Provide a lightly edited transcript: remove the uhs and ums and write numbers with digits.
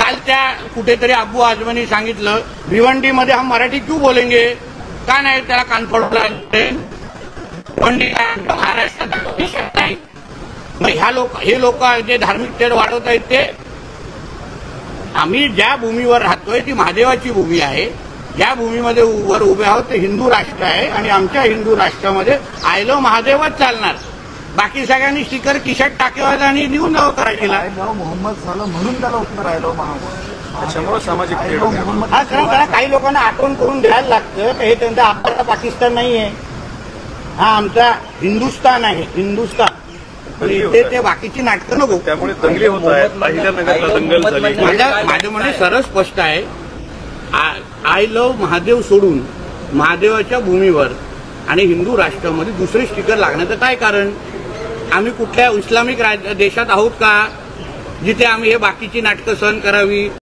काल त्या कुठेतरी अब्बू आजमानी सांगितलं भिवंडीमध्ये हम मराठी क्यों बोलेंगे, का नाही त्याला कानफोड लागते, महाराष्ट्रात नाही। मग हे लोक जे धार्मिक तेढ वाढवत आहेत ते, आम्ही ज्या भूमीवर राहतोय ती महादेवाची भूमी आहे, ज्या भूमीमध्ये वर उभे आहोत ते हिंदू राष्ट्र आहे आणि आमच्या हिंदू राष्ट्रामध्ये आय लव्ह महादेवच चालणार। बाकी सगळ्यांनी स्टिकर खिशात टाकेवायला आणि देऊन जावं करायला। मोहम्मद झालं म्हणून त्याला उत्तर आय लव्ह महादेव, त्याच्यामुळे सामाजिक हा खरं काही लोकांना आठवण करून द्यायला लागतं हे त्यांचा आपला पाकिस्तान नाही आहे, हा आमचा हिंदुस्तान आहे, हिंदुस्तान। ते बाकीची नाटकं नको, त्यामुळे दंगली होत आहेत, पहिल्या नगरला दंगल झाली। माझं म्हणणे सरळ स्पष्ट आहे, आय लव्ह महादेव सोडून महादेवाच्या भूमीवर आणि हिंदू राष्ट्रामध्ये दुसरे स्टिकर लागण्याचं काय कारण? आम्ही कुठल्या इस्लामिक देशात आहोत का जिथे आम्ही हे बाकीची नाटकं सहन करावी?